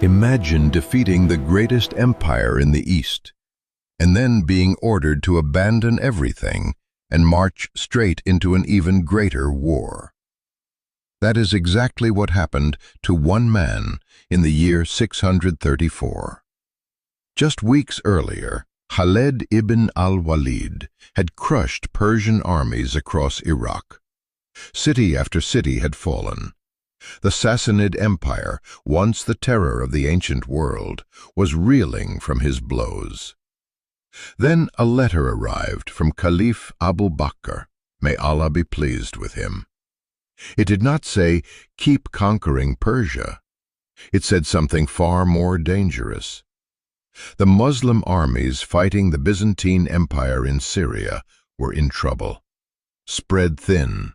Imagine defeating the greatest empire in the East, and then being ordered to abandon everything and march straight into an even greater war. That is exactly what happened to one man in the year 634. Just weeks earlier, Khalid Ibn Al Walid had crushed Persian armies across Iraq. City after city had fallen. The Sassanian Empire, once the terror of the ancient world, was reeling from his blows. Then a letter arrived from Caliph Abu Bakr, may Allah be pleased with him. It did not say, "Keep conquering Persia." It said something far more dangerous. The Muslim armies fighting the Byzantine Empire in Syria were in trouble, spread thin,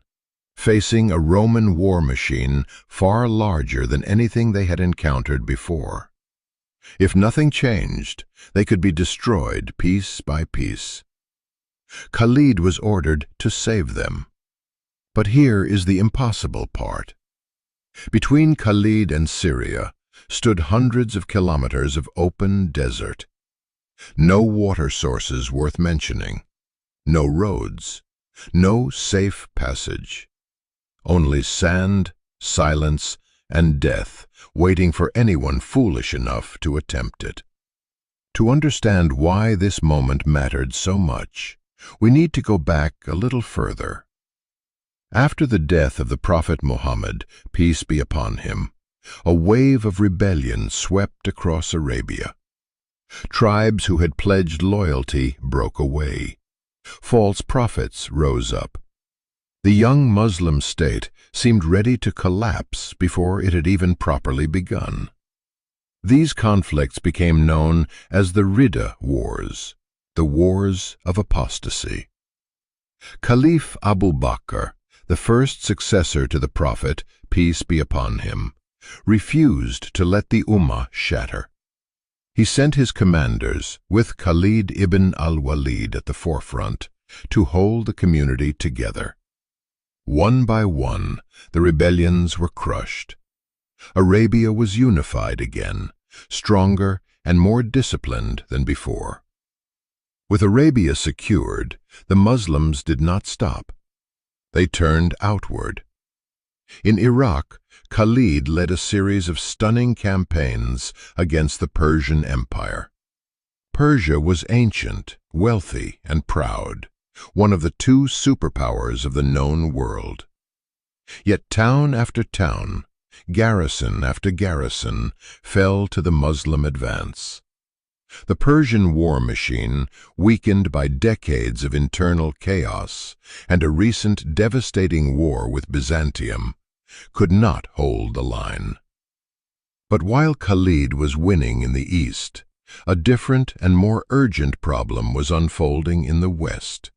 facing a Roman war machine far larger than anything they had encountered before. If nothing changed, they could be destroyed piece by piece. Khalid was ordered to save them. But here is the impossible part. Between Khalid and Syria stood hundreds of kilometers of open desert. No water sources worth mentioning, no roads, no safe passage. Only sand, silence, and death waiting for anyone foolish enough to attempt it. To understand why this moment mattered so much, we need to go back a little further. After the death of the Prophet Muhammad, peace be upon him, a wave of rebellion swept across Arabia. Tribes who had pledged loyalty broke away. False prophets rose up. The young Muslim state seemed ready to collapse before it had even properly begun. These conflicts became known as the Ridda Wars, the Wars of Apostasy. Caliph Abu Bakr, the first successor to the Prophet, peace be upon him, refused to let the Ummah shatter. He sent his commanders, with Khalid Ibn Al Walid at the forefront, to hold the community together. One by one, the rebellions were crushed. Arabia was unified again, stronger and more disciplined than before. With Arabia secured, the Muslims did not stop. They turned outward. In Iraq, Khalid led a series of stunning campaigns against the Persian Empire. Persia was ancient, wealthy, and proud, one of the two superpowers of the known world. Yet town after town, garrison after garrison, fell to the Muslim advance. The Persian war machine, weakened by decades of internal chaos and a recent devastating war with Byzantium, could not hold the line. But while Khalid was winning in the east, a different and more urgent problem was unfolding in the west.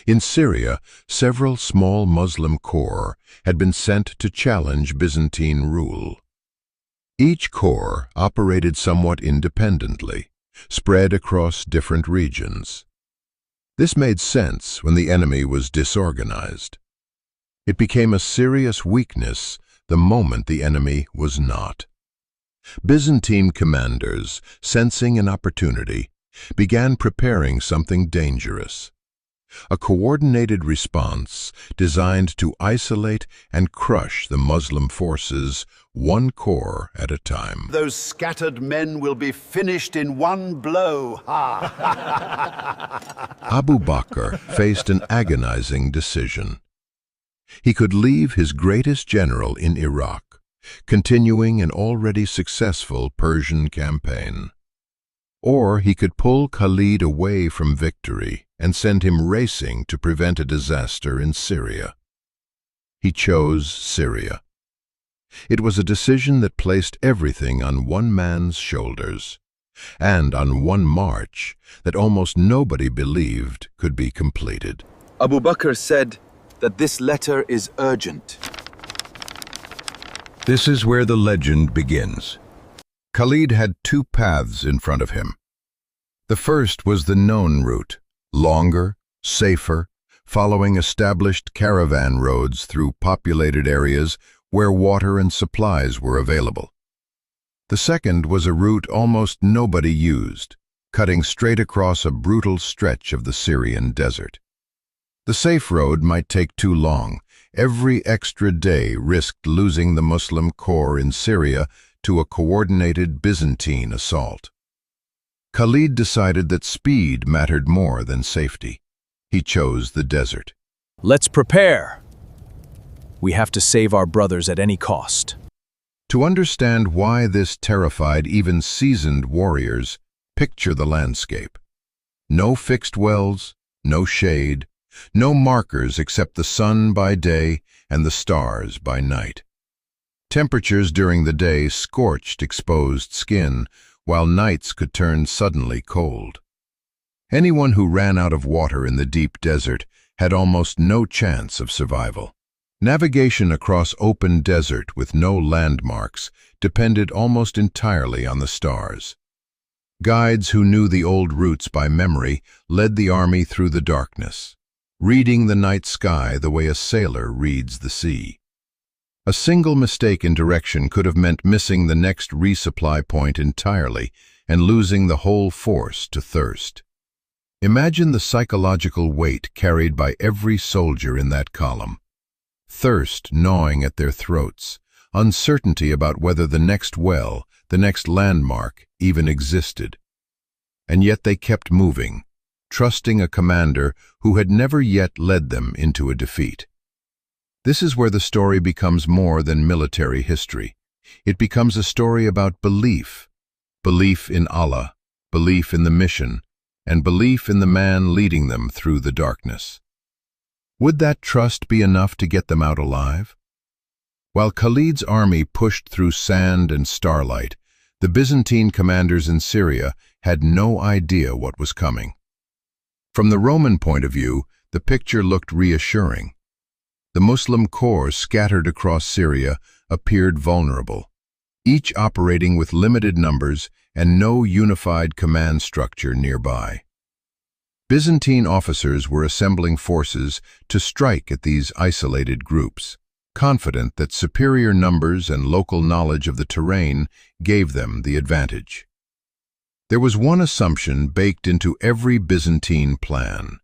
In Syria, several small Muslim corps had been sent to challenge Byzantine rule. Each corps operated somewhat independently, spread across different regions. This made sense when the enemy was disorganized. It became a serious weakness the moment the enemy was not. Byzantine commanders, sensing an opportunity, began preparing something dangerous. A coordinated response designed to isolate and crush the Muslim forces, one corps at a time. Those scattered men will be finished in one blow. Abu Bakr faced an agonizing decision. He could leave his greatest general in Iraq, continuing an already successful Persian campaign. Or he could pull Khalid away from victory and send him racing to prevent a disaster in Syria. He chose Syria. It was a decision that placed everything on one man's shoulders, and on one march that almost nobody believed could be completed. Abu Bakr said that this letter is urgent. This is where the legend begins. Khalid had two paths in front of him. The first was the known route, longer, safer, following established caravan roads through populated areas where water and supplies were available. The second was a route almost nobody used, cutting straight across a brutal stretch of the Syrian desert. The safe road might take too long. Every extra day risked losing the Muslim corps in Syria to a coordinated Byzantine assault. Khalid decided that speed mattered more than safety. He chose the desert. Let's prepare. We have to save our brothers at any cost. To understand why this terrified even seasoned warriors, picture the landscape. No fixed wells, no shade, no markers except the sun by day and the stars by night. Temperatures during the day scorched exposed skin, while nights could turn suddenly cold. Anyone who ran out of water in the deep desert had almost no chance of survival. Navigation across open desert with no landmarks depended almost entirely on the stars. Guides who knew the old routes by memory led the army through the darkness, reading the night sky the way a sailor reads the sea. A single mistake in direction could have meant missing the next resupply point entirely and losing the whole force to thirst. Imagine the psychological weight carried by every soldier in that column. Thirst gnawing at their throats, uncertainty about whether the next well, the next landmark, even existed. And yet they kept moving, trusting a commander who had never yet led them into a defeat. This is where the story becomes more than military history. It becomes a story about belief. Belief in Allah, belief in the mission, and belief in the man leading them through the darkness. Would that trust be enough to get them out alive? While Khalid's army pushed through sand and starlight, the Byzantine commanders in Syria had no idea what was coming. From the Roman point of view, the picture looked reassuring. The Muslim corps scattered across Syria appeared vulnerable, each operating with limited numbers and no unified command structure nearby. Byzantine officers were assembling forces to strike at these isolated groups, confident that superior numbers and local knowledge of the terrain gave them the advantage. There was one assumption baked into every Byzantine plan.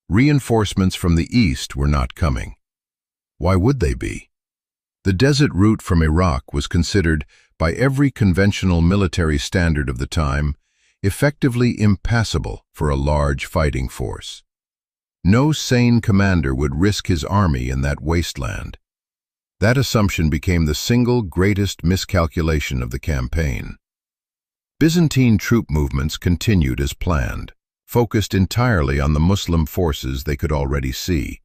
Reinforcements from the east were not coming. Why would they be? The desert route from Iraq was considered, by every conventional military standard of the time, effectively impassable for a large fighting force. No sane commander would risk his army in that wasteland. That assumption became the single greatest miscalculation of the campaign. Byzantine troop movements continued as planned, focused entirely on the Muslim forces they could already see.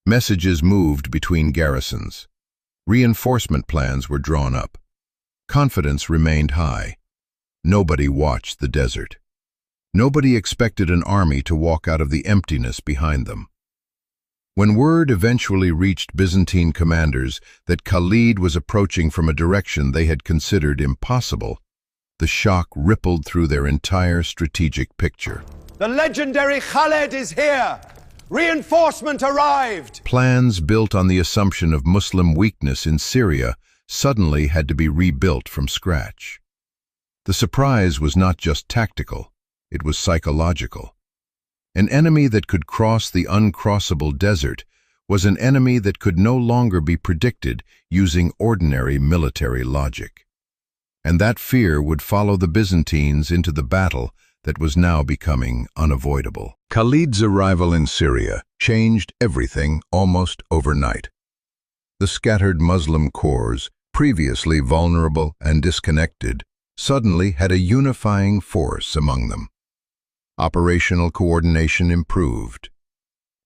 Messages moved between garrisons. Reinforcement plans were drawn up. Confidence remained high. Nobody watched the desert. Nobody expected an army to walk out of the emptiness behind them. When word eventually reached Byzantine commanders that Khalid was approaching from a direction they had considered impossible, the shock rippled through their entire strategic picture. The legendary Khalid is here! Reinforcement arrived! Plans built on the assumption of Muslim weakness in Syria suddenly had to be rebuilt from scratch. The surprise was not just tactical, it was psychological. An enemy that could cross the uncrossable desert was an enemy that could no longer be predicted using ordinary military logic. And that fear would follow the Byzantines into the battle that was now becoming unavoidable. Khalid's arrival in Syria changed everything almost overnight. The scattered Muslim corps, previously vulnerable and disconnected, suddenly had a unifying force among them. Operational coordination improved.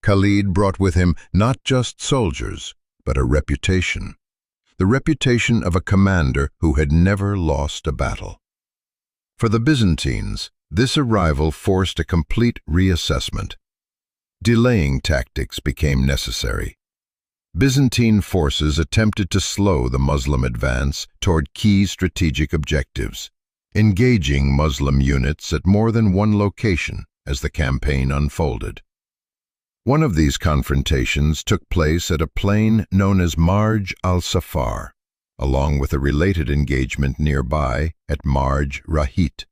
Khalid brought with him not just soldiers, but a reputation. The reputation of a commander who had never lost a battle. For the Byzantines, this arrival forced a complete reassessment. Delaying tactics became necessary. Byzantine forces attempted to slow the Muslim advance toward key strategic objectives, engaging Muslim units at more than one location as the campaign unfolded. One of these confrontations took place at a plain known as Marj al-Safar, along with a related engagement nearby at Marj Rahit.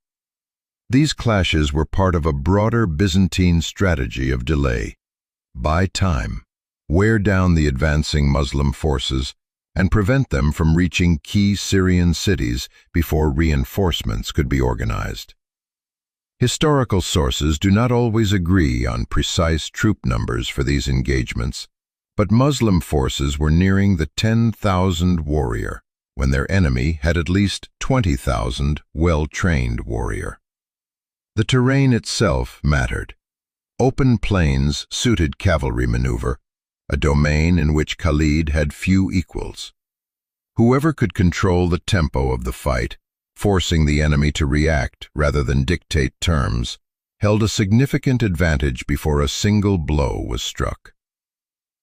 These clashes were part of a broader Byzantine strategy of delay, buy time, wear down the advancing Muslim forces, and prevent them from reaching key Syrian cities before reinforcements could be organized. Historical sources do not always agree on precise troop numbers for these engagements, but Muslim forces were nearing the 10,000 warrior, when their enemy had at least 20,000 well-trained warrior. The terrain itself mattered. Open plains suited cavalry maneuver, a domain in which Khalid had few equals. Whoever could control the tempo of the fight, forcing the enemy to react rather than dictate terms, held a significant advantage before a single blow was struck.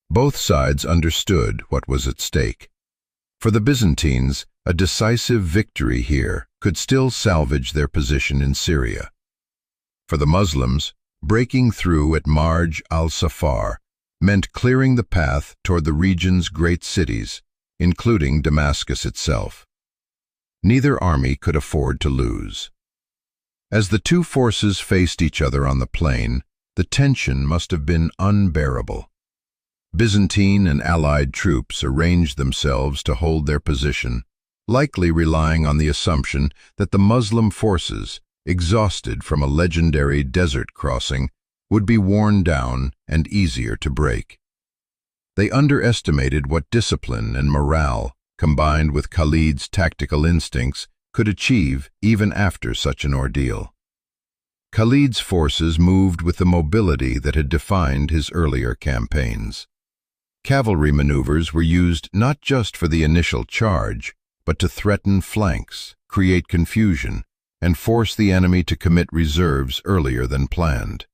Both sides understood what was at stake. For the Byzantines, a decisive victory here could still salvage their position in Syria. For the Muslims, breaking through at Marj al-Safar meant clearing the path toward the region's great cities, including Damascus itself. Neither army could afford to lose. As the two forces faced each other on the plain, the tension must have been unbearable. Byzantine and allied troops arranged themselves to hold their position, likely relying on the assumption that the Muslim forces, exhausted from a legendary desert crossing, would be worn down and easier to break. They underestimated what discipline and morale, combined with Khalid's tactical instincts, could achieve even after such an ordeal. Khalid's forces moved with the mobility that had defined his earlier campaigns. Cavalry maneuvers were used not just for the initial charge, but to threaten flanks, create confusion, and force the enemy to commit reserves earlier than planned.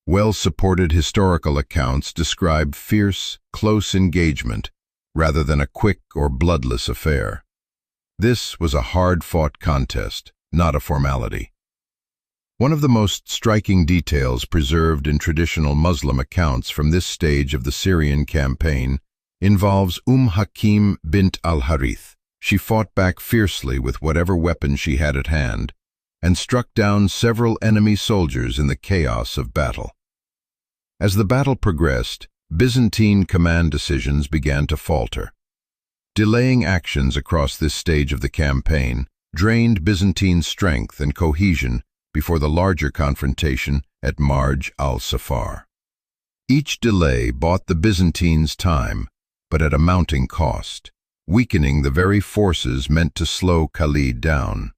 Well-supported historical accounts describe fierce, close engagement rather than a quick or bloodless affair. This was a hard-fought contest, not a formality. One of the most striking details preserved in traditional Muslim accounts from this stage of the Syrian campaign involves Hakim bint al-Harith. She fought back fiercely with whatever weapon she had at hand and struck down several enemy soldiers in the chaos of battle. As the battle progressed, Byzantine command decisions began to falter. Delaying actions across this stage of the campaign drained Byzantine strength and cohesion before the larger confrontation at Marj al-Safar. Each delay bought the Byzantines time, but at a mounting cost, weakening the very forces meant to slow Khalid down.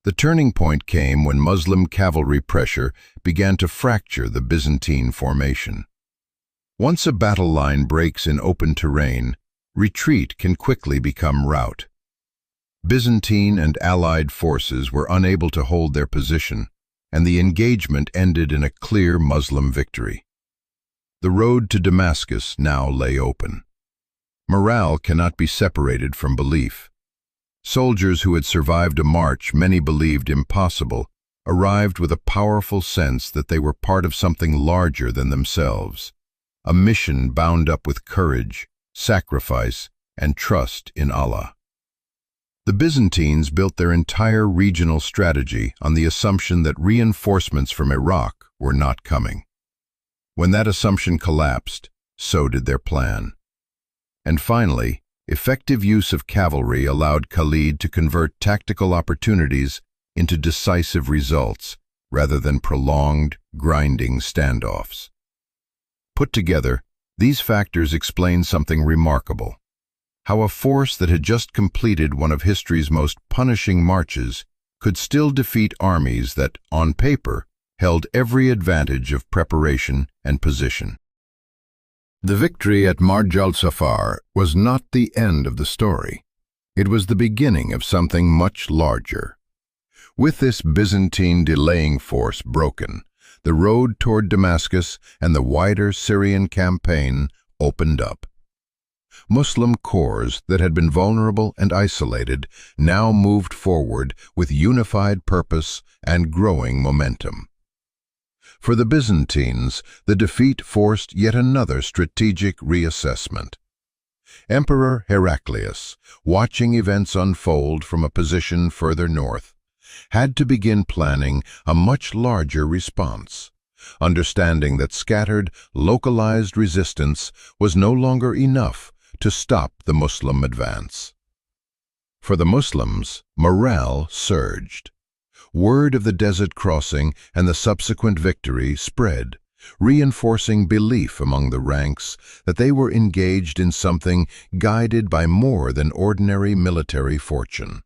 The turning point came when Muslim cavalry pressure began to fracture the Byzantine formation. Once a battle line breaks in open terrain, retreat can quickly become rout. Byzantine and allied forces were unable to hold their position, and the engagement ended in a clear Muslim victory. The road to Damascus now lay open. Morale cannot be separated from belief. Soldiers who had survived a march many believed impossible arrived with a powerful sense that they were part of something larger than themselves, a mission bound up with courage, sacrifice, and trust in Allah. The Byzantines built their entire regional strategy on the assumption that reinforcements from Iraq were not coming. When that assumption collapsed, so did their plan. And finally, effective use of cavalry allowed Khalid to convert tactical opportunities into decisive results rather than prolonged, grinding standoffs. Put together, these factors explain something remarkable: how a force that had just completed one of history's most punishing marches could still defeat armies that, on paper, held every advantage of preparation and position. The victory at Marj al-Safar was not the end of the story. It was the beginning of something much larger. With this Byzantine delaying force broken, the road toward Damascus and the wider Syrian campaign opened up. Muslim corps that had been vulnerable and isolated now moved forward with unified purpose and growing momentum. For the Byzantines, the defeat forced yet another strategic reassessment. Emperor Heraclius, watching events unfold from a position further north, had to begin planning a much larger response, understanding that scattered, localized resistance was no longer enough to stop the Muslim advance. For the Muslims, morale surged. Word of the desert crossing and the subsequent victory spread, reinforcing belief among the ranks that they were engaged in something guided by more than ordinary military fortune.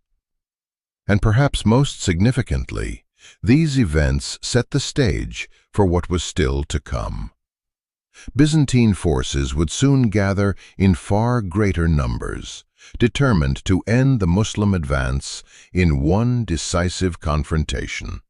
And perhaps most significantly, these events set the stage for what was still to come. Byzantine forces would soon gather in far greater numbers, determined to end the Muslim advance in one decisive confrontation.